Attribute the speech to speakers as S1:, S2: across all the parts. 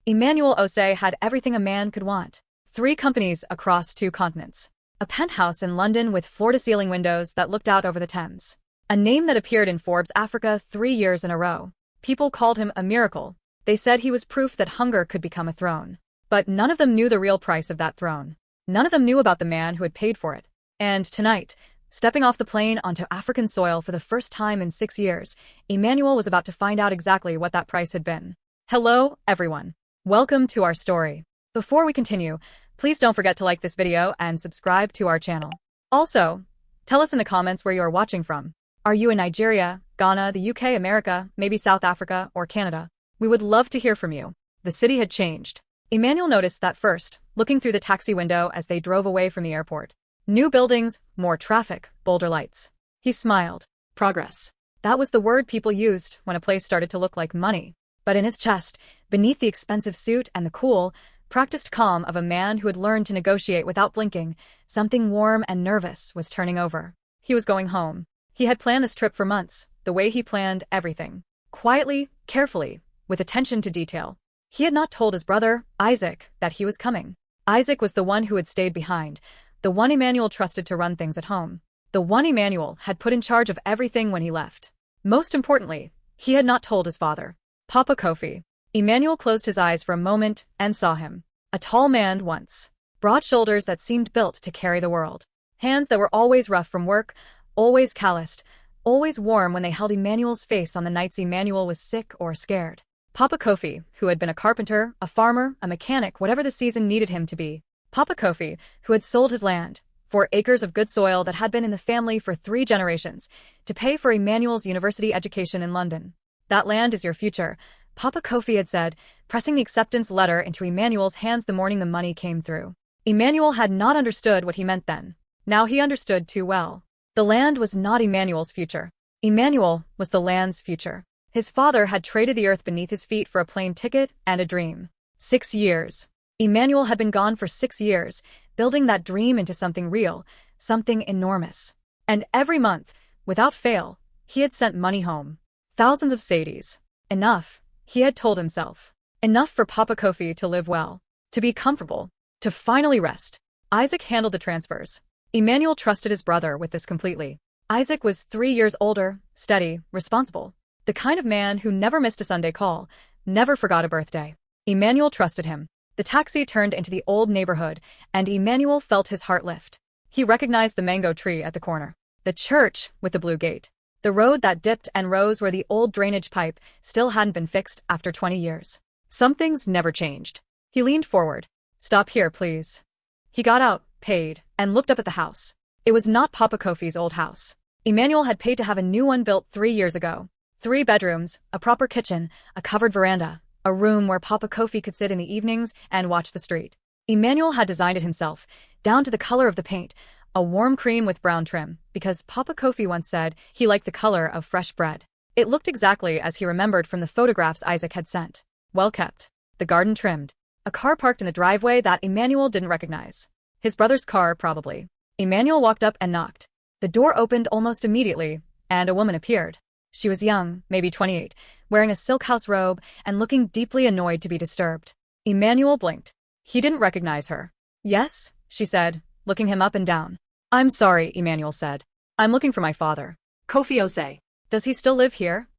S1: Emmanuel Osei had everything a man could want. 3 companies across 2 continents. A penthouse in London with floor-to-ceiling windows that looked out over the Thames. A name that appeared in Forbes Africa 3 years in a row. People called him a miracle. They said he was proof that hunger could become a throne. But none of them knew the real price of that throne. None of them knew about the man who had paid for it. And tonight, stepping off the plane onto African soil for the first time in 6 years, Emmanuel was about to find out exactly what that price had been. Hello, everyone. Welcome to our story. Before we continue, please don't forget to like this video and subscribe to our channel. Also, tell us in the comments where you are watching from. Are you in Nigeria, Ghana, the UK, America, maybe South Africa, or Canada? We would love to hear from you. The city had changed. Emmanuel noticed that first, looking through the taxi window as they drove away from the airport. New buildings, more traffic, bolder lights. He smiled. Progress. That was the word people used when a place started to look like money. But in his chest, beneath the expensive suit and the cool, practiced calm of a man who had learned to negotiate without blinking, something warm and nervous was turning over. He was going home. He had planned this trip for months, the way he planned everything. Quietly, carefully, with attention to detail. He had not told his brother, Isaac, that he was coming. Isaac was the one who had stayed behind, the one Emmanuel trusted to run things at home. The one Emmanuel had put in charge of everything when he left. Most importantly, he had not told his father. Papa Kofi. Emmanuel closed his eyes for a moment and saw him. A tall man once. Broad shoulders that seemed built to carry the world. Hands that were always rough from work, always calloused, always warm when they held Emmanuel's face on the nights Emmanuel was sick or scared. Papa Kofi, who had been a carpenter, a farmer, a mechanic, whatever the season needed him to be. Papa Kofi, who had sold his land, 4 acres of good soil that had been in the family for 3 generations, to pay for Emmanuel's university education in London. That land is your future, Papa Kofi had said, pressing the acceptance letter into Emmanuel's hands the morning the money came through. Emmanuel had not understood what he meant then. Now he understood too well. The land was not Emmanuel's future. Emmanuel was the land's future. His father had traded the earth beneath his feet for a plane ticket and a dream. 6 years. Emmanuel had been gone for 6 years, building that dream into something real, something enormous. And every month, without fail, he had sent money home. Thousands of cedis. Enough, he had told himself. Enough for Papa Kofi to live well, to be comfortable, to finally rest. Isaac handled the transfers. Emmanuel trusted his brother with this completely. Isaac was 3 years older, steady, responsible. The kind of man who never missed a Sunday call, never forgot a birthday. Emmanuel trusted him. The taxi turned into the old neighborhood, and Emmanuel felt his heart lift. He recognized the mango tree at the corner. The church with the blue gate. The road that dipped and rose where the old drainage pipe still hadn't been fixed after 20 years. Some things never changed. He leaned forward. Stop here, please. He got out, paid, and looked up at the house. It was not Papa Kofi's old house. Emmanuel had paid to have a new one built 3 years ago. 3 bedrooms, a proper kitchen, a covered veranda, a room where Papa Kofi could sit in the evenings and watch the street. Emmanuel had designed it himself, down to the color of the paint, a warm cream with brown trim, because Papa Kofi once said he liked the color of fresh bread. It looked exactly as he remembered from the photographs Isaac had sent. Well kept. The garden trimmed. A car parked in the driveway that Emmanuel didn't recognize. His brother's car, probably. Emmanuel walked up and knocked. The door opened almost immediately, and a woman appeared. She was young, maybe 28, wearing a silk house robe and looking deeply annoyed to be disturbed. Emmanuel blinked. He didn't recognize her. Yes, she said, looking him up and down. I'm sorry, Emmanuel said. I'm looking for my father.
S2: Kofi Osei.
S1: Does he still live here?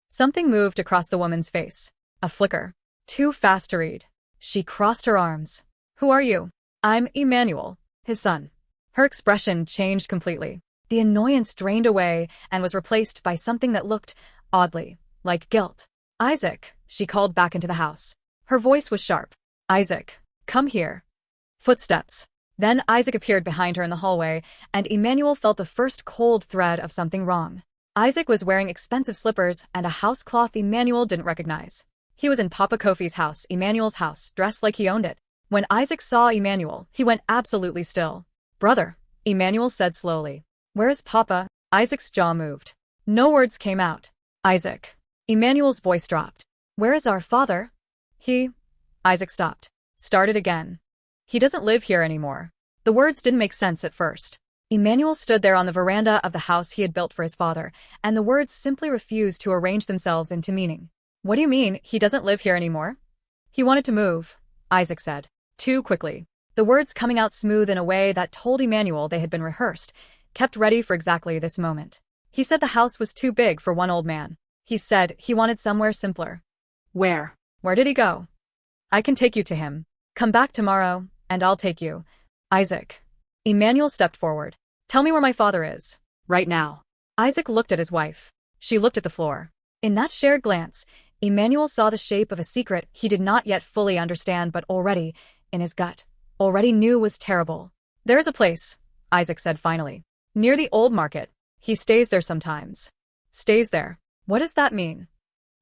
S1: Something moved across the woman's face. A flicker. Too fast to read. She crossed her arms. Who are you? I'm Emmanuel, his son. Her expression changed completely. The annoyance drained away and was replaced by something that looked, oddly, like guilt. Isaac, she called back into the house. Her voice was sharp. Isaac, come here. Footsteps. Then Isaac appeared behind her in the hallway, and Emmanuel felt the first cold thread of something wrong. Isaac was wearing expensive slippers and a house cloth Emmanuel didn't recognize. He was in Papa Kofi's house, Emmanuel's house, dressed like he owned it. When Isaac saw Emmanuel, he went absolutely still. Brother, Emmanuel said slowly. Where is Papa? Isaac's jaw moved. No words came out. Isaac. Emmanuel's voice dropped. Where is our father? Isaac stopped. Started again. He doesn't live here anymore. The words didn't make sense at first. Emmanuel stood there on the veranda of the house he had built for his father, and the words simply refused to arrange themselves into meaning. What do you mean, he doesn't live here anymore? He wanted to move, Isaac said. Too quickly. The words coming out smooth in a way that told Emmanuel they had been rehearsed, kept ready for exactly this moment. He said the house was too big for one old man. He said he wanted somewhere simpler. Where? Where did he go? I can take you to him. Come back tomorrow, and I'll take you. Isaac. Emmanuel stepped forward. Tell me where my father is. Right now. Isaac looked at his wife. She looked at the floor. In that shared glance, Emmanuel saw the shape of a secret he did not yet fully understand but already, in his gut, already knew was terrible. There's a place, Isaac said finally. Near the old market. He stays there sometimes. Stays there. What does that mean?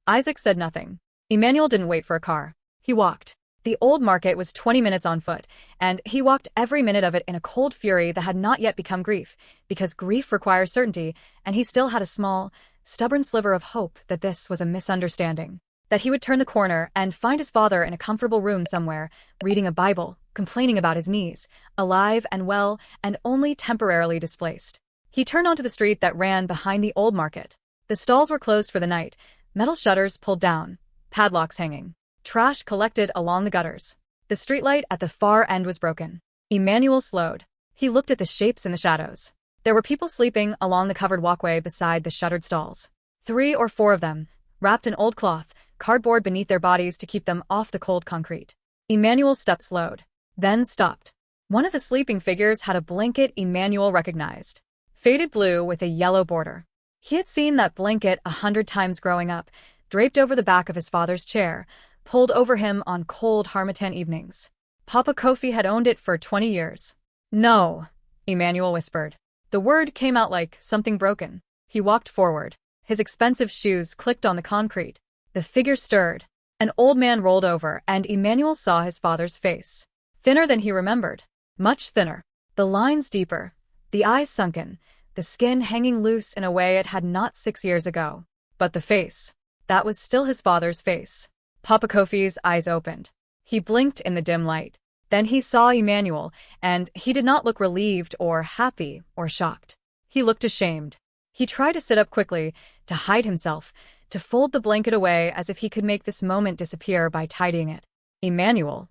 S1: Isaac said nothing. Emmanuel didn't wait for a car. He walked. The old market was 20 minutes on foot, and he walked every minute of it in a cold fury that had not yet become grief, because grief requires certainty, and he still had a small, stubborn sliver of hope that this was a misunderstanding. That he would turn the corner and find his father in a comfortable room somewhere, reading a Bible, complaining about his knees, alive and well, and only temporarily displaced. He turned onto the street that ran behind the old market. The stalls were closed for the night, metal shutters pulled down, padlocks hanging. Trash collected along the gutters. The streetlight at the far end was broken. Emmanuel slowed. He looked at the shapes in the shadows. There were people sleeping along the covered walkway beside the shuttered stalls. 3 or 4 of them, wrapped in old cloth, cardboard beneath their bodies to keep them off the cold concrete. Emmanuel's step slowed, then stopped. One of the sleeping figures had a blanket Emmanuel recognized. Faded blue with a yellow border. He had seen that blanket 100 times growing up, draped over the back of his father's chair, pulled over him on cold Harmattan evenings. Papa Kofi had owned it for 20 years. No, Emmanuel whispered. The word came out like something broken. He walked forward. His expensive shoes clicked on the concrete. The figure stirred. An old man rolled over, and Emmanuel saw his father's face. Thinner than he remembered. Much thinner. The lines deeper. The eyes sunken. The skin hanging loose in a way it had not 6 years ago. But the face. That was still his father's face. Papa Kofi's eyes opened. He blinked in the dim light. Then he saw Emmanuel, and he did not look relieved or happy or shocked. He looked ashamed. He tried to sit up quickly, to hide himself, to fold the blanket away as if he could make this moment disappear by tidying it. Emmanuel.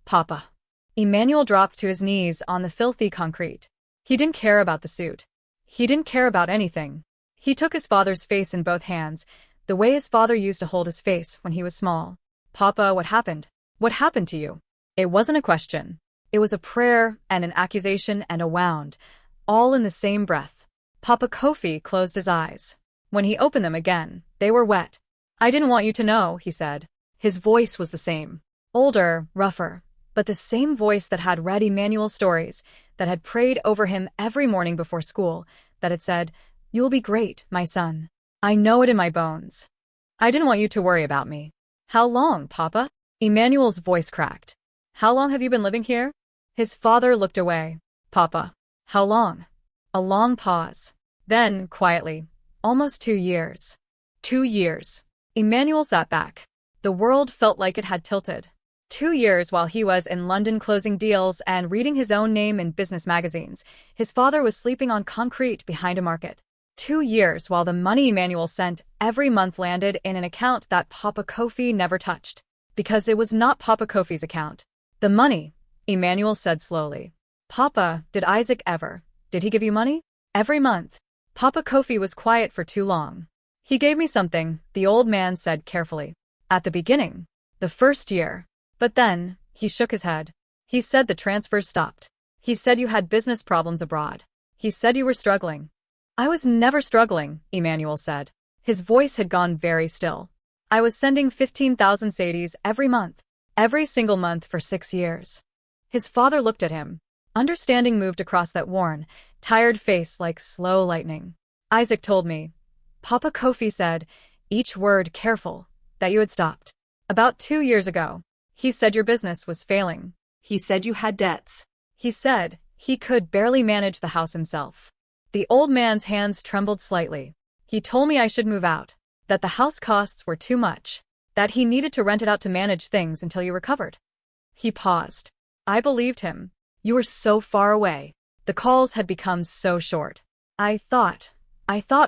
S1: Papa. Emmanuel dropped to his knees on the filthy concrete. He didn't care about the suit. He didn't care about anything. He took his father's face in both hands, the way his father used to hold his face when he was small. Papa, what happened? What happened to you? It wasn't a question. It was a prayer and an accusation and a wound, all in the same breath. Papa Kofi closed his eyes. When he opened them again, they were wet. I didn't want you to know, he said. His voice was the same. Older, rougher, but the same voice that had read Emmanuel's stories, that had prayed over him every morning before school, that had said, "You will be great, my son. I know it in my bones. I didn't want you to worry about me." How long, Papa? Emmanuel's voice cracked. How long have you been living here? His father looked away. Papa. How long? A long pause. Then, quietly, almost 2 years. 2 years. Emmanuel sat back. The world felt like it had tilted. 2 years while he was in London closing deals and reading his own name in business magazines. His father was sleeping on concrete behind a market. 2 years while the money Emmanuel sent every month landed in an account that Papa Kofi never touched. Because it was not Papa Kofi's account. The money, Emmanuel said slowly. Papa, did Isaac ever? Did he give you money? Every month. Papa Kofi was quiet for too long. He gave me something, the old man said carefully. At the beginning. The first year. But then, he shook his head. He said the transfers stopped. He said you had business problems abroad. He said you were struggling. I was never struggling, Emmanuel said. His voice had gone very still. I was sending 15,000 sadies every month. Every single month for 6 years. His father looked at him. Understanding moved across that worn, tired face like slow lightning. Isaac told me. Papa Kofi said, each word careful, that you had stopped. About 2 years ago. He said your business was failing. He said you had debts. He said he could barely manage the house himself. The old man's hands trembled slightly. He told me I should move out, that the house costs were too much, that he needed to rent it out to manage things until you recovered. He paused. I believed him. You were so far away. The calls had become so short. I thought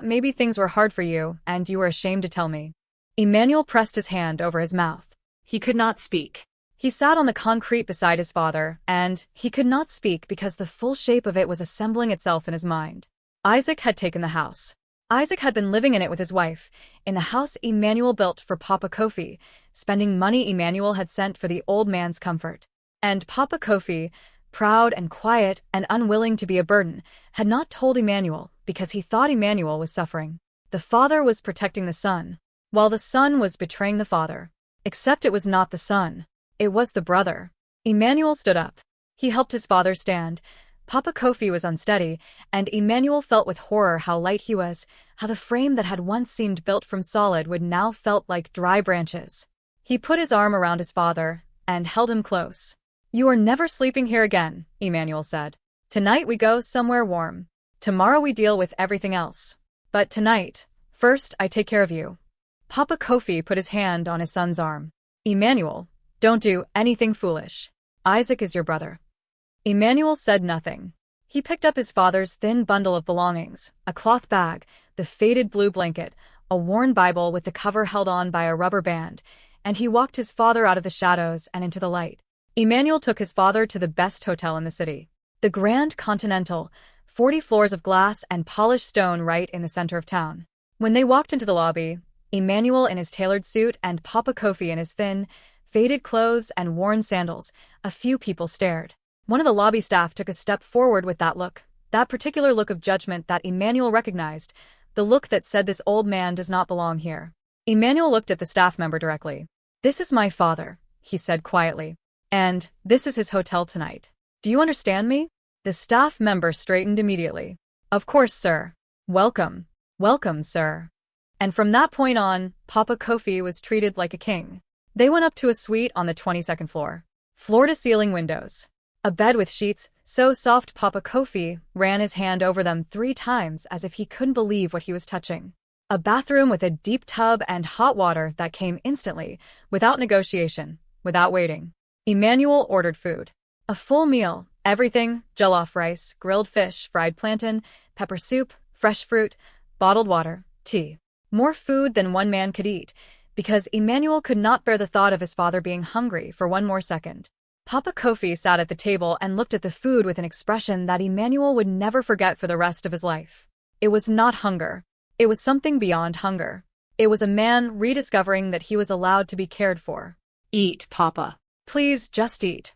S1: maybe things were hard for you and you were ashamed to tell me. Emmanuel pressed his hand over his mouth.
S2: He could not speak.
S1: He sat on the concrete beside his father, and he could not speak because the full shape of it was assembling itself in his mind. Isaac had taken the house. Isaac had been living in it with his wife, in the house Emmanuel built for Papa Kofi, spending money Emmanuel had sent for the old man's comfort. And Papa Kofi, proud and quiet and unwilling to be a burden, had not told Emmanuel because he thought Emmanuel was suffering. The father was protecting the son, while the son was betraying the father. Except it was not the son. It was the brother. Emmanuel stood up. He helped his father stand. Papa Kofi was unsteady, and Emmanuel felt with horror how light he was, how the frame that had once seemed built from solid would now felt like dry branches. He put his arm around his father and held him close. "You are never sleeping here again," Emmanuel said. "Tonight we go somewhere warm. Tomorrow we deal with everything else. But tonight, first I take care of you." Papa Kofi put his hand on his son's arm. "Emmanuel, don't do anything foolish. Isaac is your brother." Emmanuel said nothing. He picked up his father's thin bundle of belongings, a cloth bag, the faded blue blanket, a worn Bible with the cover held on by a rubber band, and he walked his father out of the shadows and into the light. Emmanuel took his father to the best hotel in the city. The Grand Continental, 40 floors of glass and polished stone right in the center of town. When they walked into the lobby, Emmanuel in his tailored suit and Papa Kofi in his thin, faded clothes and worn sandals, a few people stared. One of the lobby staff took a step forward with that particular look of judgment that Emmanuel recognized, the look that said this old man does not belong here. Emmanuel looked at the staff member directly. "This is my father," he said quietly. "And this is his hotel tonight. Do you understand me?" The staff member straightened immediately. "Of course, sir. Welcome. Welcome, sir." And from that point on, Papa Kofi was treated like a king. They went up to a suite on the 22nd floor. Floor-to-ceiling windows. A bed with sheets so soft Papa Kofi ran his hand over them 3 times as if he couldn't believe what he was touching. A bathroom with a deep tub and hot water that came instantly, without negotiation, without waiting. Emmanuel ordered food. A full meal, everything, jollof rice, grilled fish, fried plantain, pepper soup, fresh fruit, bottled water, tea. More food than one man could eat, because Emmanuel could not bear the thought of his father being hungry for one more second. Papa Kofi sat at the table and looked at the food with an expression that Emmanuel would never forget for the rest of his life. It was not hunger. It was something beyond hunger. It was a man rediscovering that he was allowed to be cared for.
S2: "Eat, Papa.
S1: Please just eat."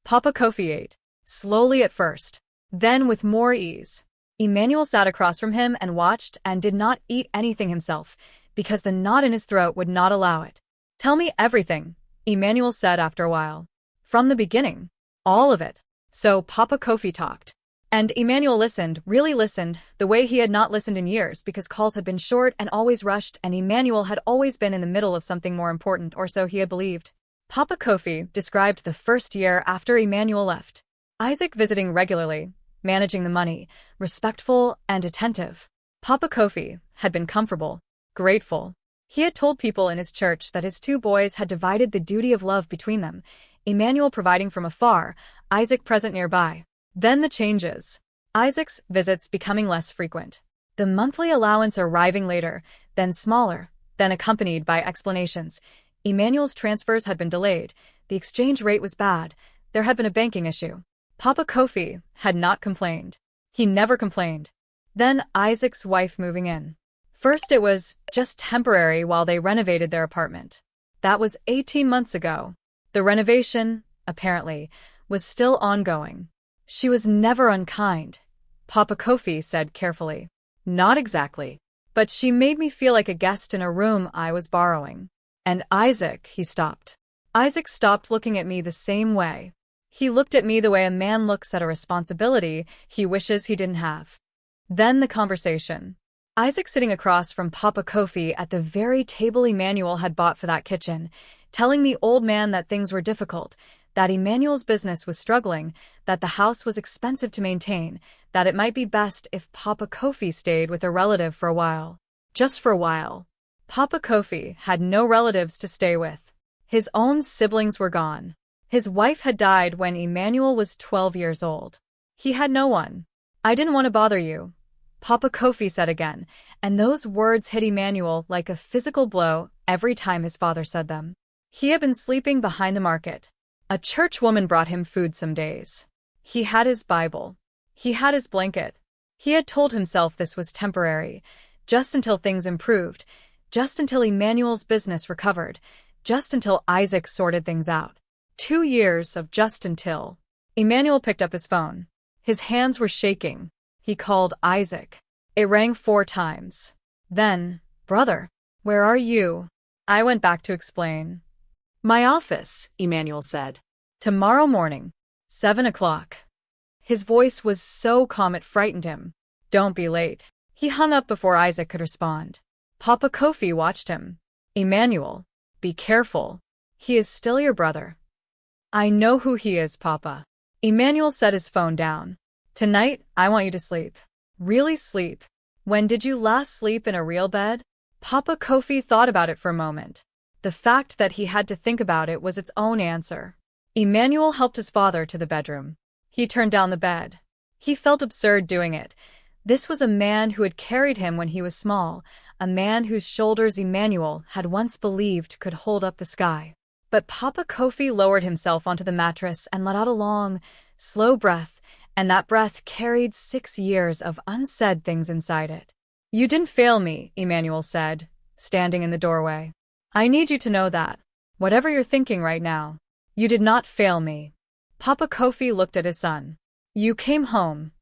S1: Papa Kofi ate, slowly at first, then with more ease. Emmanuel sat across from him and watched and did not eat anything himself, because the knot in his throat would not allow it. "Tell me everything," Emmanuel said after a while. "From the beginning. All of it." So Papa Kofi talked. And Emmanuel listened, really listened, the way he had not listened in years because calls had been short and always rushed and Emmanuel had always been in the middle of something more important, or so he had believed. Papa Kofi described the first year after Emmanuel left. Isaac visiting regularly, managing the money, respectful and attentive. Papa Kofi had been comfortable, grateful. He had told people in his church that his 2 boys had divided the duty of love between them, Emmanuel providing from afar, Isaac present nearby. Then the changes. Isaac's visits becoming less frequent. The monthly allowance arriving later, then smaller, then accompanied by explanations. Emmanuel's transfers had been delayed, the exchange rate was bad, there had been a banking issue. Papa Kofi had not complained. He never complained. Then Isaac's wife moving in. First it was just temporary while they renovated their apartment. That was 18 months ago. The renovation, apparently, was still ongoing. She was never unkind, Papa Kofi said carefully. "Not exactly. But she made me feel like a guest in a room I was borrowing." And Isaac, he stopped. Isaac stopped looking at me the same way. He looked at me the way a man looks at a responsibility he wishes he didn't have. Then the conversation. Isaac sitting across from Papa Kofi at the very table Emmanuel had bought for that kitchen, telling the old man that things were difficult, that Emmanuel's business was struggling, that the house was expensive to maintain, that it might be best if Papa Kofi stayed with a relative for a while. Just for a while. Papa Kofi had no relatives to stay with. His own siblings were gone. His wife had died when Emmanuel was 12 years old. He had no one. "I didn't want to bother you," Papa Kofi said again, and those words hit Emmanuel like a physical blow every time his father said them. He had been sleeping behind the market. A church woman brought him food some days. He had his Bible. He had his blanket. He had told himself this was temporary, just until things improved, just until Emmanuel's business recovered, just until Isaac sorted things out. 2 years of just until. Emmanuel picked up his phone. His hands were shaking. He called Isaac. It rang 4 times. Then, "Brother, where are you?" I went back to explain.
S2: My office, Emmanuel said.
S1: "Tomorrow morning, 7 o'clock. His voice was so calm it frightened him. "Don't be late." He hung up before Isaac could respond. Papa Kofi watched him. "Emmanuel, be careful. He is still your brother." "I know who he is, Papa." Emmanuel set his phone down. "Tonight, I want you to sleep. Really sleep. When did you last sleep in a real bed?" Papa Kofi thought about it for a moment. The fact that he had to think about it was its own answer. Emmanuel helped his father to the bedroom. He turned down the bed. He felt absurd doing it. This was a man who had carried him when he was small, a man whose shoulders Emmanuel had once believed could hold up the sky. But Papa Kofi lowered himself onto the mattress and let out a long, slow breath, and that breath carried 6 years of unsaid things inside it. "You didn't fail me," Emmanuel said, standing in the doorway. "I need you to know that. Whatever you're thinking right now, you did not fail me." Papa Kofi looked at his son. "You came home.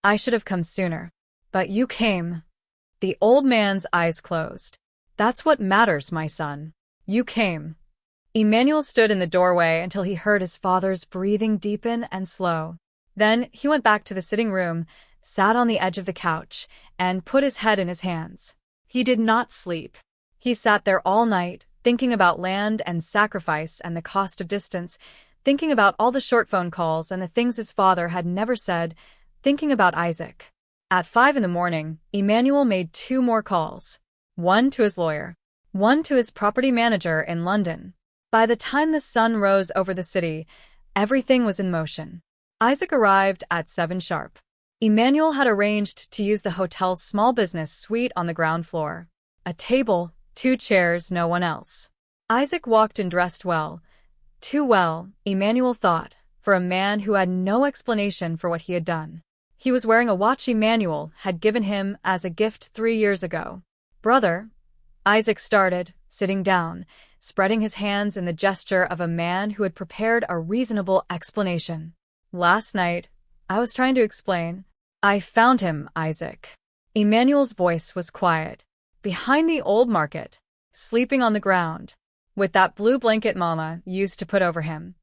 S1: I should have come sooner. But you came." The old man's eyes closed. "That's what matters, my son. You came." Emmanuel stood in the doorway until he heard his father's breathing deepen and slow. Then he went back to the sitting room, sat on the edge of the couch, and put his head in his hands. He did not sleep. He sat there all night, thinking about land and sacrifice and the cost of distance, thinking about all the short phone calls and the things his father had never said, thinking about Isaac. At 5 in the morning, Emmanuel made 2 more calls. One to his lawyer, one to his property manager in London. By the time the sun rose over the city, everything was in motion. Isaac arrived at 7 sharp. Emmanuel had arranged to use the hotel's small business suite on the ground floor. A table, 2 chairs, no one else. Isaac walked and dressed well. Too well, Emmanuel thought, for a man who had no explanation for what he had done. He was wearing a watch Emmanuel had given him as a gift 3 years ago. "Brother," Isaac started, sitting down, spreading his hands in the gesture of a man who had prepared a reasonable explanation. "Last night, I was trying to explain. I found him, Isaac." Emmanuel's voice was quiet. Behind the old market, sleeping on the ground, with that blue blanket Mama used to put over him.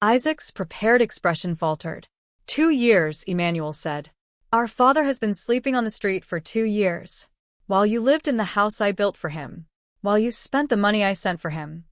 S1: Isaac's prepared expression faltered. 2 years, Emmanuel said. "Our father has been sleeping on the street for 2 years. While you lived in the house I built for him. While you spent the money I sent for him."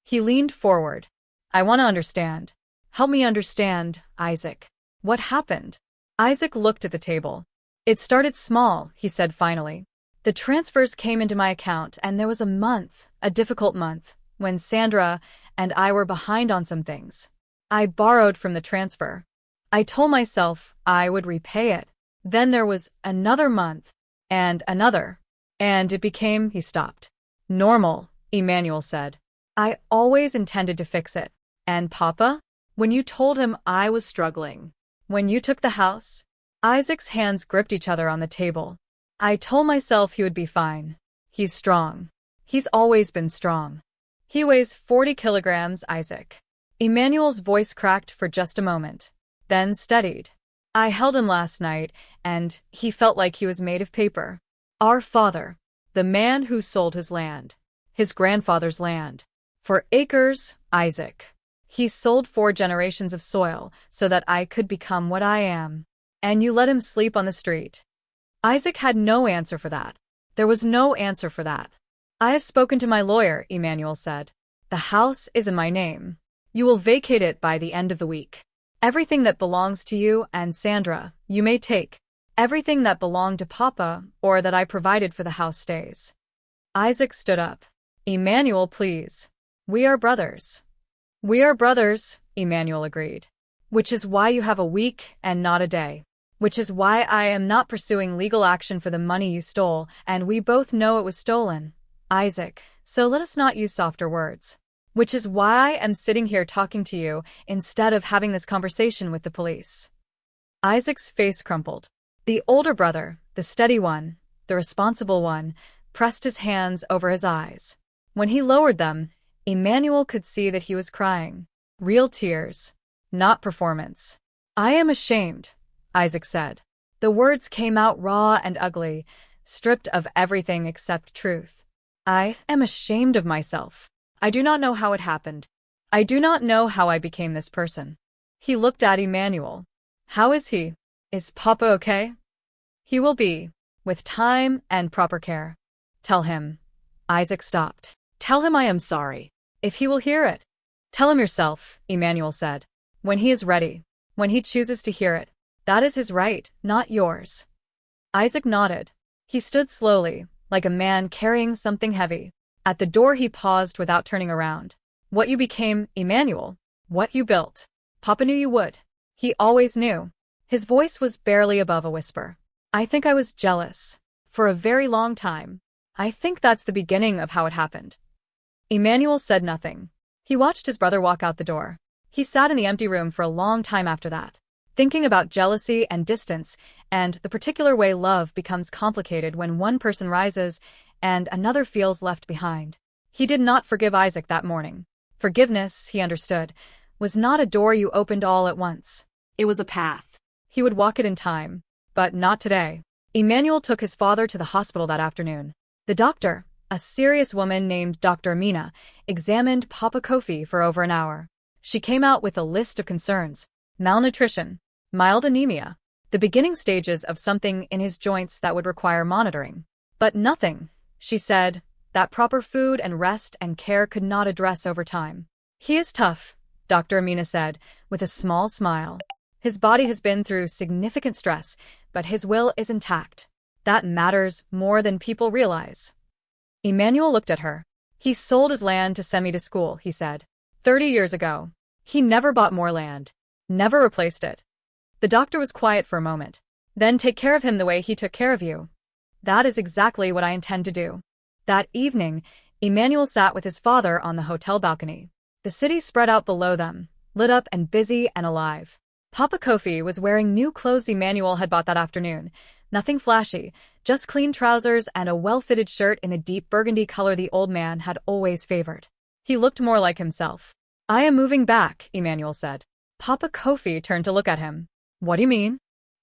S1: He leaned forward. "I want to understand. Help me understand, Isaac. What happened?" Isaac looked at the table. "It started small," he said finally. "The transfers came into my account and there was a month, a difficult month, when Sandra and I were behind on some things. I borrowed from the transfer. I told myself I would repay it. Then there was another month, and another, and it became," he stopped. "Normal," Emmanuel said. "I always intended to fix it. And Papa? When you told him I was struggling. When you took the house?" Isaac's hands gripped each other on the table. "I told myself he would be fine. He's strong. He's always been strong. He weighs 40 kilograms, Isaac." Emmanuel's voice cracked for just a moment, then steadied. "I held him last night, and he felt like he was made of paper. Our father, the man who sold his land, his grandfather's land, for acres, Isaac. He sold 4 generations of soil so that I could become what I am. And you let him sleep on the street." Isaac had no answer for that. There was no answer for that. "I have spoken to my lawyer," Emmanuel said. "The house is in my name. You will vacate it by the end of the week. Everything that belongs to you and Sandra, you may take. Everything that belonged to Papa or that I provided for the house stays." Isaac stood up. "Emmanuel, please. We are brothers." "We are brothers," Emmanuel agreed. "Which is why you have a week and not a day. Which is why I am not pursuing legal action for the money you stole, and we both know it was stolen, Isaac, so let us not use softer words. Which is why I'm sitting here talking to you instead of having this conversation with the police. Isaac's face crumpled. The older brother, the steady one, the responsible one, pressed his hands over his eyes. When he lowered them, Emmanuel could see that he was crying. Real tears, not performance. I am ashamed, Isaac said. The words came out raw and ugly, stripped of everything except truth. I am ashamed of myself. I do not know how it happened. I do not know how I became this person. He looked at Emmanuel. How is he? Is Papa okay? He will be, with time and proper care. Tell him. Isaac stopped. Tell him I am sorry. If he will hear it. Tell him yourself, Emmanuel said. When he is ready. When he chooses to hear it. That is his right, not yours. Isaac nodded. He stood slowly, like a man carrying something heavy. At the door he paused without turning around. What you became, Emmanuel. What you built. Papa knew you would. He always knew. His voice was barely above a whisper. I think I was jealous. For a very long time. I think that's the beginning of how it happened. Emmanuel said nothing. He watched his brother walk out the door. He sat in the empty room for a long time after that, thinking about jealousy and distance and the particular way love becomes complicated when one person rises and another feels left behind. He did not forgive Isaac that morning. Forgiveness, he understood, was not a door you opened all at once.
S2: It was a path.
S1: He would walk it in time, but not today. Emmanuel took his father to the hospital that afternoon. The doctor, a serious woman named Dr. Amina, examined Papa Kofi for over an hour. She came out with a list of concerns: malnutrition, mild anemia, the beginning stages of something in his joints that would require monitoring. But nothing, she said, that proper food and rest and care could not address over time. He is tough, Dr. Amina said, with a small smile. His body has been through significant stress, but his will is intact. That matters more than people realize. Emmanuel looked at her. He sold his land to send me to school, he said. 30 years ago. He never bought more land. Never replaced it. The doctor was quiet for a moment. Then take care of him the way he took care of you. That is exactly what I intend to do. That evening, Emmanuel sat with his father on the hotel balcony. The city spread out below them, lit up and busy and alive. Papa Kofi was wearing new clothes Emmanuel had bought that afternoon. Nothing flashy, just clean trousers and a well-fitted shirt in the deep burgundy color the old man had always favored. He looked more like himself. I am moving back, Emmanuel said. Papa Kofi turned to look at him. What do you mean?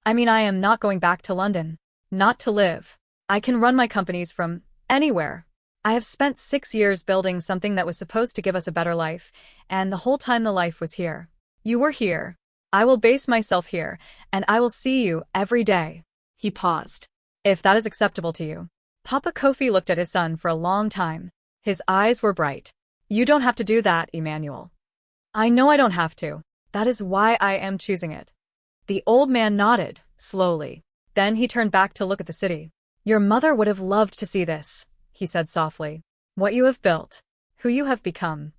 S1: I mean I am not going back to London. Not to live. I can run my companies from anywhere. I have spent 6 years building something that was supposed to give us a better life, and the whole time the life was here. You were here. I will base myself here, and I will see you every day. He paused. If that is acceptable to you. Papa Kofi looked at his son for a long time. His eyes were bright. You don't have to do that, Emmanuel. I know I don't have to. That is why I am choosing it. The old man nodded, slowly. Then he turned back to look at the city. Your mother would have loved to see this, he said softly. What you have built. Who you have become.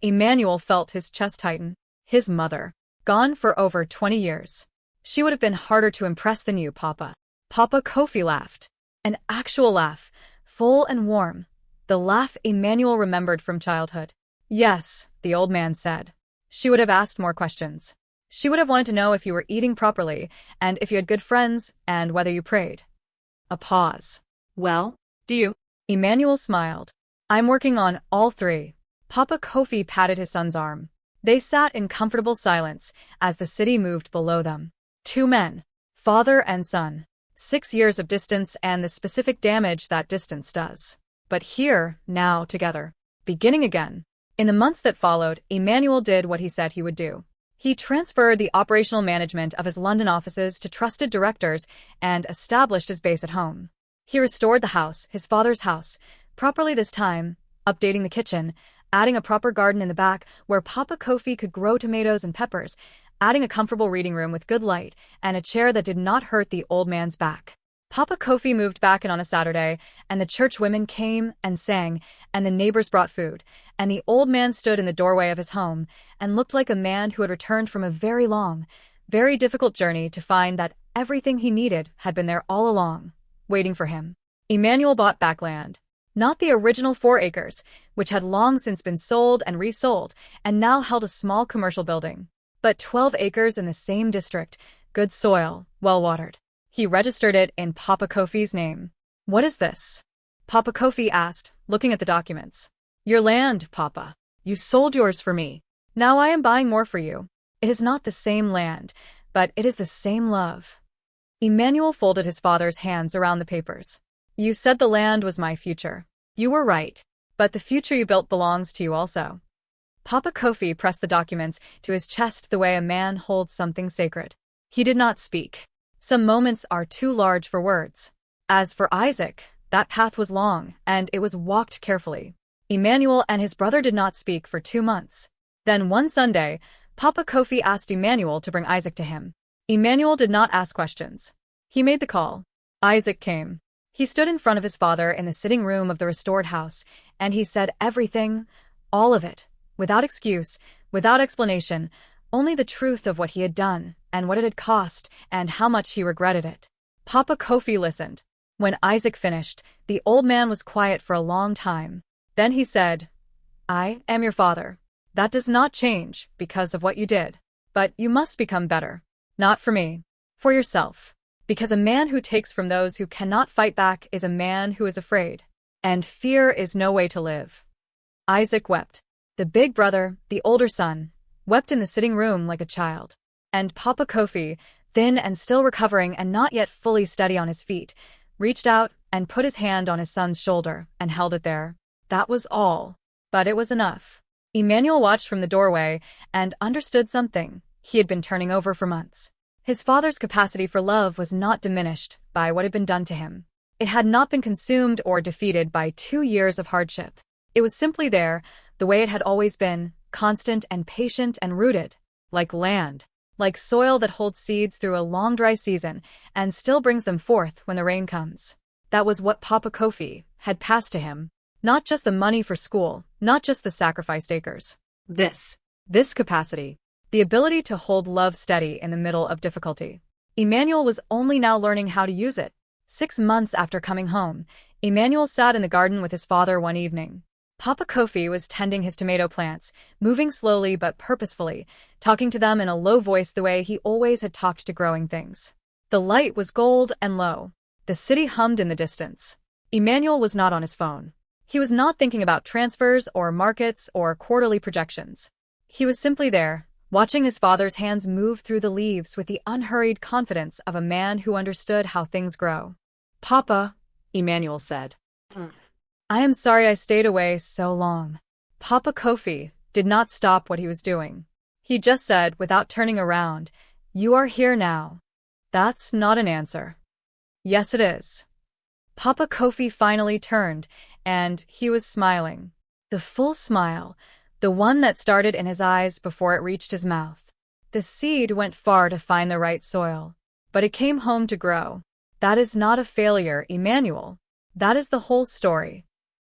S1: Emmanuel felt his chest tighten. His mother. Gone for over 20 years. She would have been harder to impress than you, Papa. Papa Kofi laughed. An actual laugh, full and warm. The laugh Emmanuel remembered from childhood. Yes, the old man said. She would have asked more questions. She would have wanted to know if you were eating properly, and if you had good friends, and whether you prayed. A pause. Well, do you? Emmanuel smiled. I'm working on all three. Papa Kofi patted his son's arm. They sat in comfortable silence as the city moved below them. Two men, father and son. 6 years of distance and the specific damage that distance does. But here, now, together. Beginning again. In the months that followed, Emmanuel did what he said he would do. He transferred the operational management of his London offices to trusted directors and established his base at home. He restored the house, his father's house, properly this time, updating the kitchen, adding a proper garden in the back where Papa Kofi could grow tomatoes and peppers, adding a comfortable reading room with good light and a chair that did not hurt the old man's back. Papa Kofi moved back in on a Saturday, and the church women came and sang, and the neighbors brought food, and the old man stood in the doorway of his home and looked like a man who had returned from a very long, very difficult journey to find that everything he needed had been there all along, waiting for him. Emmanuel bought back land. Not the original 4 acres, which had long since been sold and resold, and now held a small commercial building, but 12 acres in the same district, good soil, well-watered. He registered it in Papa Kofi's name. "What is this?" Papa Kofi asked, looking at the documents. "Your land, Papa. You sold yours for me. Now I am buying more for you. It is not the same land, but it is the same love." Emmanuel folded his father's hands around the papers. "You said the land was my future. You were right. But the future you built belongs to you also." Papa Kofi pressed the documents to his chest the way a man holds something sacred. He did not speak. Some moments are too large for words. As for Isaac, that path was long, and it was walked carefully. Emmanuel and his brother did not speak for 2 months. Then one Sunday, Papa Kofi asked Emmanuel to bring Isaac to him. Emmanuel did not ask questions. He made the call. Isaac came. He stood in front of his father in the sitting room of the restored house, and he said everything, all of it, without excuse, without explanation, only the truth of what he had done, and what it had cost, and how much he regretted it. Papa Kofi listened. When Isaac finished, the old man was quiet for a long time. Then he said, "I am your father. That does not change because of what you did. But you must become better. Not for me. For yourself. Because a man who takes from those who cannot fight back is a man who is afraid. And fear is no way to live." Isaac wept. The big brother, the older son, wept in the sitting room like a child. And Papa Kofi, thin and still recovering and not yet fully steady on his feet, reached out and put his hand on his son's shoulder and held it there. That was all. But it was enough. Emmanuel watched from the doorway and understood something he had been turning over for months. His father's capacity for love was not diminished by what had been done to him. It had not been consumed or defeated by 2 years of hardship. It was simply there, the way it had always been, constant and patient and rooted, like land, like soil that holds seeds through a long dry season and still brings them forth when the rain comes. That was what Papa Kofi had passed to him. Not just the money for school, not just the sacrificed acres. This capacity. The ability to hold love steady in the middle of difficulty. Emmanuel was only now learning how to use it. 6 months after coming home, Emmanuel sat in the garden with his father one evening. Papa Kofi was tending his tomato plants, moving slowly but purposefully, talking to them in a low voice the way he always had talked to growing things. The light was gold and low. The city hummed in the distance. Emmanuel was not on his phone. He was not thinking about transfers or markets or quarterly projections. He was simply there, watching his father's hands move through the leaves with the unhurried confidence of a man who understood how things grow.
S2: "Papa," Emmanuel said.
S1: "I am sorry I stayed away so long." Papa Kofi did not stop what he was doing. He just said, without turning around, "You are here now." "That's not an answer." "Yes, it is." Papa Kofi finally turned, and he was smiling. The full smile, the one that started in his eyes before it reached his mouth. The seed went far to find the right soil, but it came home to grow. That is not a failure, Emmanuel. That is the whole story.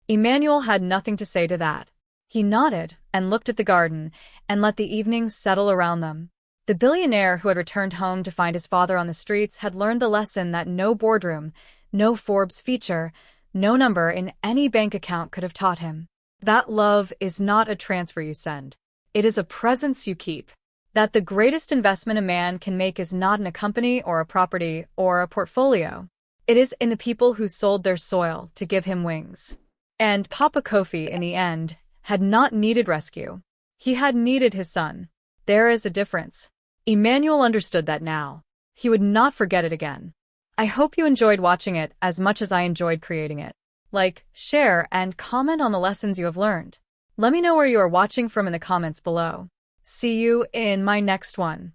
S1: Emmanuel had nothing to say to that. He nodded and looked at the garden and let the evenings settle around them. The billionaire who had returned home to find his father on the streets had learned the lesson that no boardroom, no Forbes feature, no number in any bank account could have taught him. That love is not a transfer you send. It is a presence you keep. That the greatest investment a man can make is not in a company or a property or a portfolio. It is in the people who sold their soil to give him wings. And Papa Kofi, in the end, had not needed rescue. He had needed his son. There is a difference. Emmanuel understood that now. He would not forget it again. I hope you enjoyed watching it as much as I enjoyed creating it. Like, share, and comment on the lessons you have learned. Let me know where you are watching from in the comments below. See you in my next one.